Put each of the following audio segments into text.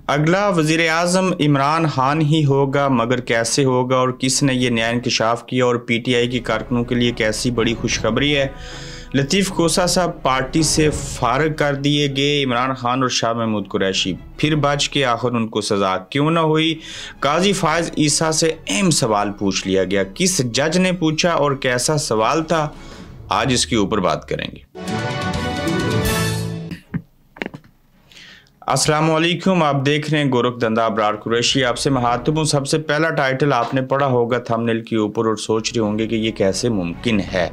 अगला वज़ीर आज़म इमरान खान ही होगा, मगर कैसे होगा और किसने ये नया इंकशाफ किया और पीटीआई के कारकुनों के लिए कैसी बड़ी खुशखबरी है। लतीफ़ खोसा साहब पार्टी से फारग कर दिए गए। इमरान खान और शाह महमूद कुरैशी फिर बच के आखिर उनको सज़ा क्यों ना हुई। काजी फायज़ ईसा से अहम सवाल पूछ लिया गया, किस जज ने पूछा और कैसा सवाल था, आज इसके ऊपर बात करेंगे। अस्सलाम वालेकुम, आप देख रहे हैं गोरख धंधा अबरार कुरैशी। आपसे मुखातिब हूँ। सबसे पहला टाइटल आपने पढ़ा होगा थंबनेल के ऊपर और सोच रहे होंगे कि ये कैसे मुमकिन है।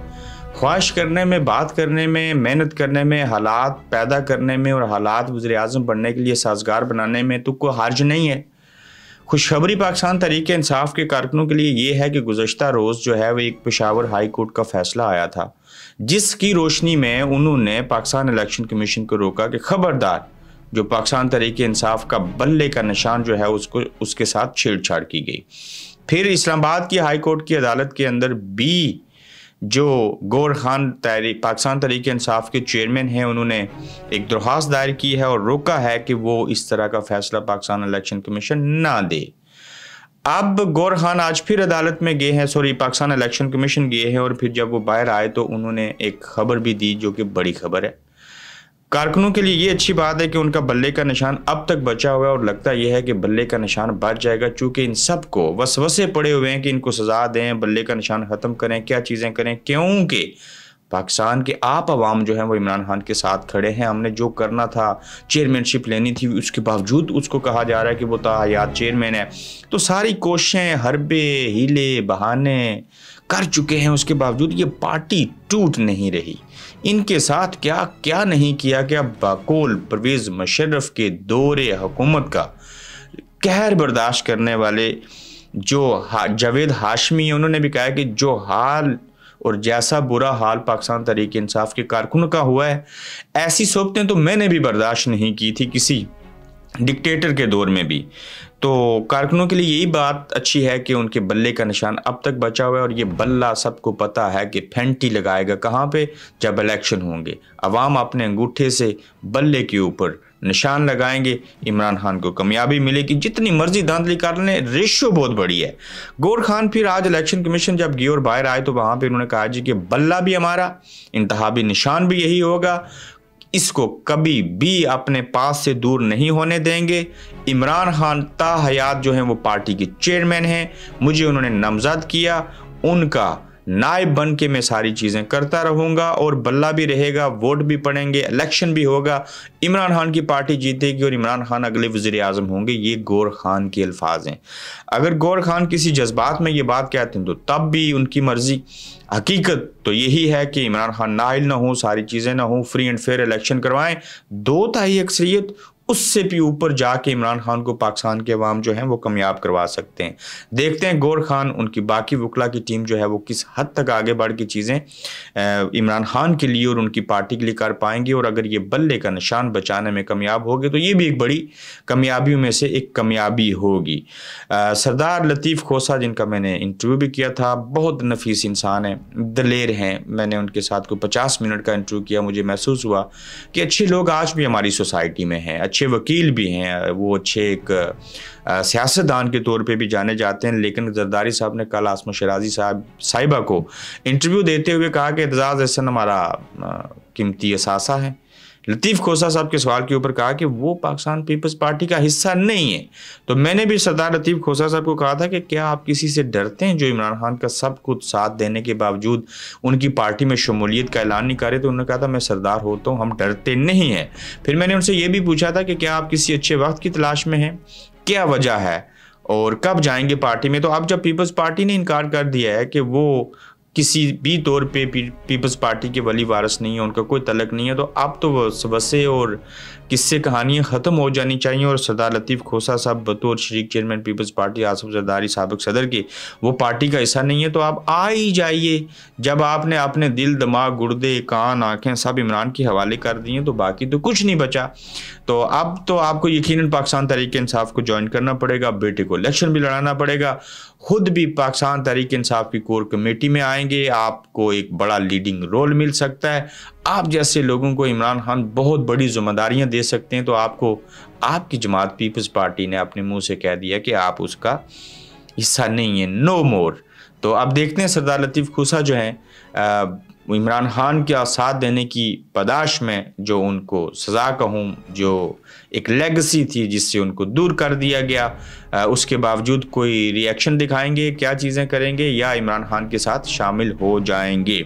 ख्वाहिश करने में, बात करने में, मेहनत करने में, हालात पैदा करने में और हालात वज़ीर आज़म बनने के लिए साजगार बनाने में तो कोई हर्ज नहीं है। खुशखबरी पाकिस्तान तहरीक इंसाफ के कारकुनों के लिए ये है कि गुज़श्ता रोज़ जो है वो एक पेशावर हाई कोर्ट का फैसला आया था, जिसकी रोशनी में उन्होंने पाकिस्तान इलेक्शन कमीशन को रोका कि खबरदार जो पाकिस्तान तहरीक इंसाफ का बल्ले का निशान जो है उसके साथ छेड़छाड़ की गई। फिर इस्लामाबाद की हाई कोर्ट की अदालत के अंदर भी जो गौर खान पाकिस्तान तहरीक इंसाफ के चेयरमैन हैं, उन्होंने एक दरख्वास्त दायर की है और रोका है कि वो इस तरह का फैसला पाकिस्तान इलेक्शन कमीशन ना दे। अब गौर खान आज फिर अदालत में गए हैं, पाकिस्तान इलेक्शन कमीशन गए हैं और फिर जब वो बाहर आए तो उन्होंने एक खबर भी दी जो कि बड़ी खबर है। कारकुनों के लिए ये अच्छी बात है कि उनका बल्ले का निशान अब तक बचा हुआ है और लगता यह है कि बल्ले का निशान बच जाएगा, चूँकि इन सब को वसवसे पड़े हुए हैं कि इनको सज़ा दें, बल्ले का निशान ख़त्म करें, क्या चीज़ें करें, क्योंकि पाकिस्तान के आप अवाम जो हैं वो इमरान खान के साथ खड़े हैं। हमने जो करना था, चेयरमैनशिप लेनी थी, उसके बावजूद उसको कहा जा रहा है कि वो ताहयात चेयरमैन है। तो सारी कोशिशें, हरबे, हीले, बहाने कर चुके हैं, उसके बावजूद ये पार्टी टूट नहीं रही। इनके साथ क्या क्या नहीं किया गया। बाकोल परवेज़ मुशर्रफ के दौरे हुकूमत का कहर बर्दाश्त करने वाले जो जावेद हाशमी, उन्होंने भी कहा कि जो हाल और जैसा बुरा हाल पाकिस्तान तहरीक इंसाफ के कारकुनों का हुआ है, ऐसी सोबतें तो मैंने भी बर्दाश्त नहीं की थी किसी डिक्टेटर के दौर में भी। तो कारकुनों के लिए यही बात अच्छी है कि उनके बल्ले का निशान अब तक बचा हुआ है और ये बल्ला सबको पता है कि फेंटी लगाएगा कहाँ पे, जब इलेक्शन होंगे। अवाम अपने अंगूठे से बल्ले के ऊपर निशान लगाएंगे, इमरान खान को कामयाबी मिलेगी। जितनी मर्जी धांधली कर लें, रेशो बहुत बड़ी है। गौर खान फिर आज इलेक्शन कमीशन जब गए और बाहर आए तो वहाँ पर उन्होंने कहा जी कि बल्ला भी हमारा, इंतहाबी निशान भी यही होगा, इसको कभी भी अपने पास से दूर नहीं होने देंगे। इमरान खान ताहयात जो हैं वो पार्टी के चेयरमैन हैं, मुझे उन्होंने नामजद किया, उनका नायब बन के मैं सारी चीज़ें करता रहूँगा और बल्ला भी रहेगा, वोट भी पड़ेंगे, इलेक्शन भी होगा, इमरान खान की पार्टी जीतेगी और इमरान खान अगले वज़ीर आज़म होंगे। ये गौर खान के अल्फाज हैं। अगर गौर खान किसी जज्बात में ये बात कहते हैं तो तब भी उनकी मर्ज़ी। हकीकत तो यही है कि इमरान खान नाइल ना हो, सारी चीज़ें ना हो, फ्री एंड फेयर इलेक्शन करवाएं, 2/3 अक्सरियत, उससे भी ऊपर जाके इमरान खान को पाकिस्तान के अवाम जो हैं वो कामयाब करवा सकते हैं। देखते हैं गौर खान, उनकी बाकी वकला की टीम जो है वो किस हद तक आगे बढ़ के चीज़ें इमरान खान के लिए और उनकी पार्टी के लिए कर पाएंगे। और अगर ये बल्ले का निशान बचाने में कामयाब होगे तो ये भी एक बड़ी कामयाबियों में से एक कामयाबी होगी। सरदार लतीफ़ खोसा, जिनका मैंने इंटरव्यू भी किया था, बहुत नफीस इंसान है, दलेर हैं। मैंने उनके साथ कोई 50 मिनट का इंटरव्यू किया। मुझे महसूस हुआ कि अच्छे लोग आज भी हमारी सोसाइटी में हैं, अच्छे वकील भी हैं, वो अच्छे एक सियासतदान के तौर पे भी जाने जाते हैं। लेकिन जरदारी साहब ने कल आसमा शराजी साहिबा को इंटरव्यू देते हुए कहा कि एतजाज़ एहसन हमारा कीमती असासा है। लतीफ़ खोसा साहब के सवाल के ऊपर कहा कि वो पाकिस्तान पीपल्स पार्टी का हिस्सा नहीं है। तो मैंने भी सरदार लतीफ़ खोसा साहब को कहा था कि क्या आप किसी से डरते हैं जो इमरान खान का सब कुछ साथ देने के बावजूद उनकी पार्टी में शमूलियत का ऐलान नहीं करे। तो उन्होंने कहा था मैं सरदार होता हूँ, हम डरते नहीं हैं। फिर मैंने उनसे ये भी पूछा था कि क्या आप किसी अच्छे वक्त की तलाश में हैं, क्या वजह है और कब जाएंगे पार्टी में। तो अब जब पीपल्स पार्टी ने इनकार कर दिया है कि वो किसी भी तौर पे पीपल्स पार्टी के वली वारस नहीं है, उनका कोई तलक नहीं है, तो अब तो वो सबसे और किस्से कहानियाँ ख़त्म हो जानी चाहिए। और सरदार लतीफ़ खोसा साहब बतौर शरीक चेयरमैन पीपल्स पार्टी आसिफ जरदारी साबिक सदर के, वो पार्टी का हिस्सा नहीं है। तो आप आ ही जाइए। जब आपने अपने दिल, दिमाग, गुर्दे, कान, आँखें सब इमरान के हवाले कर दिए तो बाकी तो कुछ नहीं बचा। तो अब तो आपको यकीनन पाकिस्तान तहरीक इंसाफ को ज्वाइन करना पड़ेगा, बेटे को इलेक्शन भी लड़ाना पड़ेगा, खुद भी पाकिस्तान तहरीक इंसाफ की कोर कमेटी में आएंगे, आपको एक बड़ा लीडिंग रोल मिल सकता है। आप जैसे लोगों को इमरान खान बहुत बड़ी जिम्मेदारियां दे सकते हैं, तो आपको आपकी जमात पीपल्स पार्टी ने अपने मुंह से कह दिया कि आप उसका हिस्सा नहीं है, नो मोर। तो अब देखते हैं सरदार लतीफ़ खोसा जो हैं इमरान खान का साथ देने की पदाश में जो उनको सज़ा कहूँ, जो एक लेगेसी थी जिससे उनको दूर कर दिया गया, उसके बावजूद कोई रिएक्शन दिखाएंगे, क्या चीज़ें करेंगे, या इमरान खान के साथ शामिल हो जाएंगे।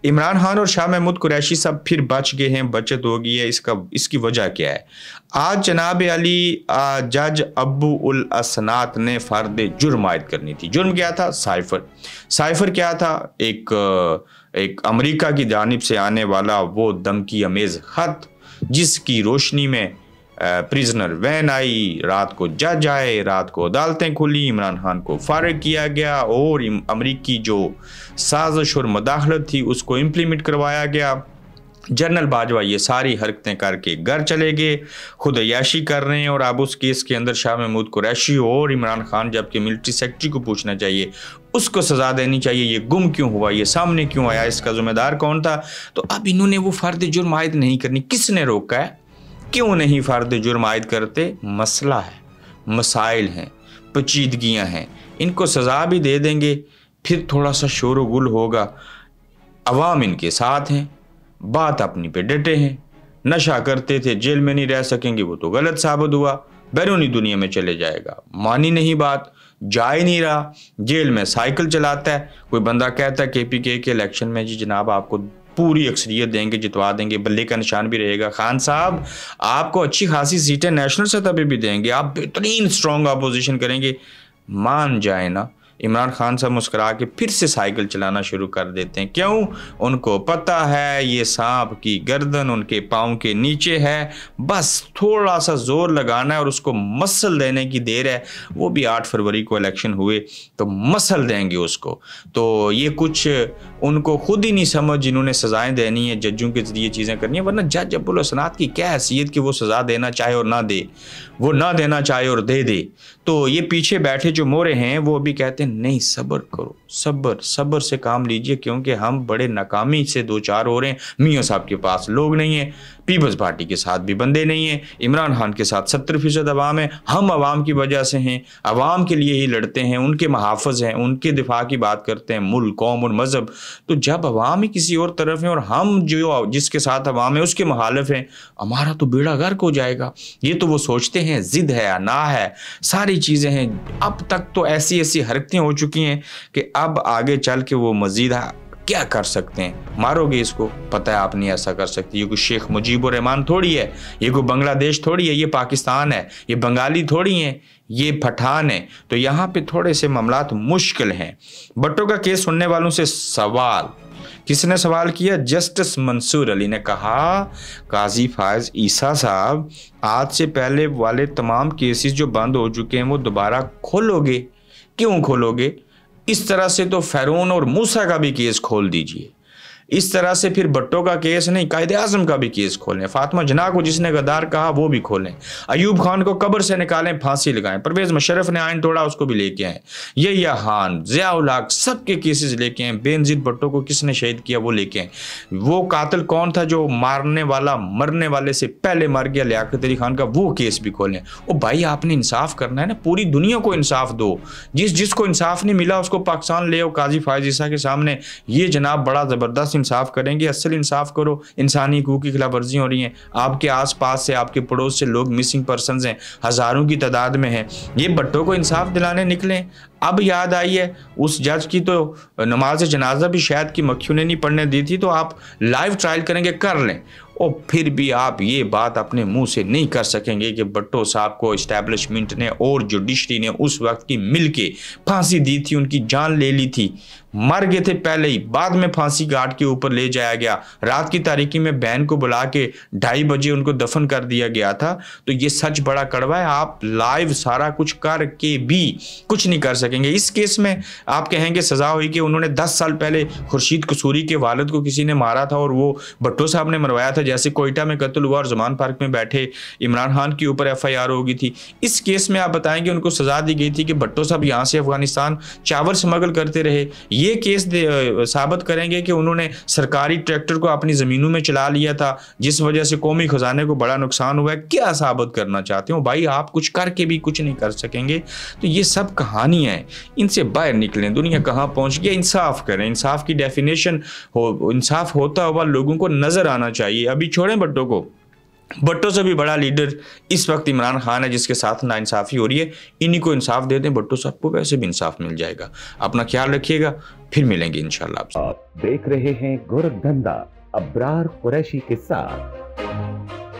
इमरान खान और शाह महमूद कुरैशी सब फिर बच गए हैं, बचत हो गई है। इसकी वजह क्या है? आज जनाब अली जज अबू उल असनात ने फर्द जुर्म आयद करनी थी। जुर्म क्या था? साइफर क्या था? एक अमेरिका की जानिब से आने वाला वो धमकी अमेज खत जिसकी रोशनी में प्रिजनर वैन आई, रात को जज आए, रात को अदालतें खुली, इमरान खान को फारिग किया गया और अमेरिकी जो साजिश और मदाखलत थी उसको इम्प्लीमेंट करवाया गया। जनरल बाजवा ये सारी हरकतें करके घर चले गए, खुद अयाशी कर रहे हैं। और अब उस केस के अंदर शाह महमूद कुरैशी और इमरान खान, जबकि मिलिट्री सेक्रेटरी को पूछना चाहिए, उसको सज़ा देनी चाहिए, ये गुम क्यों हुआ, ये सामने क्यों आया, इसका जिम्मेदार कौन था। तो अब इन्होंने वो फर्द जुर्म आयद नहीं करनी। किसने रोका है? क्यों नहीं फर्द जुर्म आयद करते? मसला है, मसाइल हैं, पेचीदगियाँ हैं, इनको सज़ा भी दे देंगे, फिर थोड़ा सा शोर गुल होगा, अवाम इनके साथ हैं, बात अपनी पे डटे हैं। नशा करते थे, जेल में नहीं रह सकेंगे, वो तो गलत साबित हुआ, बैरूनी दुनिया में चले जाएगा, मानी नहीं बात, जा ही नहीं रहा, जेल में साइकिल चलाता है। कोई बंदा कहता है KPK के इलेक्शन में जी जनाब आपको पूरी अक्सरियत देंगे, जितवा देंगे, बल्ले का निशान भी रहेगा, खान साहब आपको अच्छी खासी सीटें नेशनल सतह पे भी देंगे, आप बेहतरीन स्ट्रॉन्ग अपोजिशन करेंगे, मान जाए ना। इमरान खान साहब मुस्कुरा के फिर से साइकिल चलाना शुरू कर देते हैं। क्यों? उनको पता है ये सांप की गर्दन उनके पाँव के नीचे है, बस थोड़ा सा जोर लगाना है और उसको मसल देने की देर है। वो भी 8 फरवरी को इलेक्शन हुए तो मसल देंगे उसको। तो ये कुछ उनको खुद ही नहीं समझ जिन्होंने सज़ाएं देनी है, जजों के जरिए चीज़ें करनी है। वरना जज अब्दुल हसनात की क्या हैसियत कि वो सज़ा देना चाहे और ना दे, वो ना देना चाहे और दे दे। तो ये पीछे बैठे जो मोरे हैं वो भी कहते हैं नहीं सब्र करो, सब्र से काम लीजिए, क्योंकि हम बड़े नाकामी से 2-4 हो रहे हैं। मियाँ साहब के पास लोग नहीं है, पीपल्स पार्टी के साथ भी बंदे नहीं हैं, इमरान खान के साथ 70% अवाम है, हम अवाम की वजह से हैं, अवाम के लिए ही लड़ते हैं, उनके महाफिज हैं, उनके दिफा की बात करते हैं, मुल्क, कौम और मज़हब। तो जब अवाम ही किसी और तरफ है और हम जो जिसके साथ अवाम है उसके मुखालिफ हैं, हमारा तो बेड़ा गर्क हो जाएगा। ये तो वो सोचते हैं, ज़िद है, अना है, सारी चीज़ें हैं। अब तक तो ऐसी ऐसी हरकतें हो चुकी हैं कि अब आगे चल के वो मज़ीद क्या कर सकते हैं। मारोगे इसको, पता है आप नहीं ऐसा कर सकते। ये कोई शेख मुजीबुर रहमान थोड़ी है, ये कोई बांग्लादेश थोड़ी है, ये पाकिस्तान है, ये बंगाली थोड़ी हैं, ये पठान है। तो यहाँ पे थोड़े से मामलात मुश्किल हैं। भट्टो का केस सुनने वालों से सवाल, किसने सवाल किया? जस्टिस मंसूर अली ने कहा काजी फायज ईसा साहब, आज से पहले वाले तमाम केसेस जो बंद हो चुके हैं वो दोबारा खोलोगे? क्यों खोलोगे? इस तरह से तो फ़िरौन और मूसा का भी केस खोल दीजिए, इस तरह से फिर भट्टो का केस नहीं, कायदे आज़म का भी केस खोलें, फातिमा जना को जिसने गद्दार कहा वो भी खोलें, अयूब खान को कब्र से निकालें, फांसी लगाएं, परवेज़ मुशर्रफ ने आइन तोड़ा उसको भी लेके आए, यहिया खान, ज़ियाउल हक, सबके केसेस लेके आए। बेनज़ीर भट्टो को किसने शहीद किया वो लेके आए। वो कातिल कौन था जो मारने वाला मरने वाले से पहले मर गया, लियाकत अली खान का, वो केस भी खोलें। ओ भाई आपने इंसाफ करना है ना, पूरी दुनिया को इंसाफ दो, जिसको इंसाफ नहीं मिला उसको पाकिस्तान ले आओ काजी फायज ईसा के सामने, ये जनाब बड़ा ज़बरदस्त इंसाफ करेंगे। असल इंसाफ करो, इंसानी हकूक़ की खिलाफ वर्जी हो रही है, आपके आसपास से, आपके पड़ोस से लोग मिसिंग पर्सनस हैं, हज़ारों की तादाद में हैं। ये भट्टो को इंसाफ दिलाने निकले। अब याद आई है उस जज की तो नमाज जनाजा भी शायद की मक्खियों ने नहीं पढ़ने दी थी, तो आप लाइव ट्रायल करेंगे, कर लें। और फिर भी आप ये बात अपने मुंह से नहीं कर सकेंगे कि भट्टो साहब को इस्टेब्लिशमेंट ने और जुडिशरी ने उस वक्त की मिल के फांसी दी थी, उनकी जान ले ली थी, मर गए थे पहले ही, बाद में फांसी घाट के ऊपर ले जाया गया, रात की तारीकी में बहन को बुला के 2:30 बजे उनको दफन कर दिया गया था। तो ये सच बड़ा कड़वा है, आप लाइव सारा कुछ करके भी कुछ नहीं कर सकेंगे। इस केस में आप कहेंगे सजा हुई कि उन्होंने 10 साल पहले खुर्शीद कसूरी के वालिद को किसी ने मारा था और वो भट्टो साहब ने मरवाया था, जैसे कोयटा में कत्ल हुआ और जमान पार्क में बैठे इमरान खान के ऊपर FIR हो गई थी। इस केस में आप बताएंगे उनको सजा दी गई थी कि भट्टो साहब यहाँ से अफगानिस्तान चावल स्मगल करते रहे। ये केस साबित करेंगे कि उन्होंने सरकारी ट्रैक्टर को अपनी ज़मीनों में चला लिया था, जिस वजह से कौमी खजाने को बड़ा नुकसान हुआ है। क्या साबित करना चाहते हो भाई? आप कुछ करके भी कुछ नहीं कर सकेंगे। तो ये सब कहानियाँ हैं, इनसे बाहर निकलें। दुनिया कहाँ पहुँच गया? इंसाफ करें। इंसाफ की डेफिनेशन हो, इंसाफ होता हुआ लोगों को नजर आना चाहिए। अभी छोड़ें भट्टो को, भट्टो से भी बड़ा लीडर इस वक्त इमरान खान है जिसके साथ नाइंसाफी हो रही है। इन्हीं को इंसाफ दे दें, भट्टो साहब को वैसे भी इंसाफ मिल जाएगा। अपना ख्याल रखिएगा, फिर मिलेंगे इंशाल्लाह। आप देख रहे हैं गोरखधंधा अब्रार कुरैशी के साथ।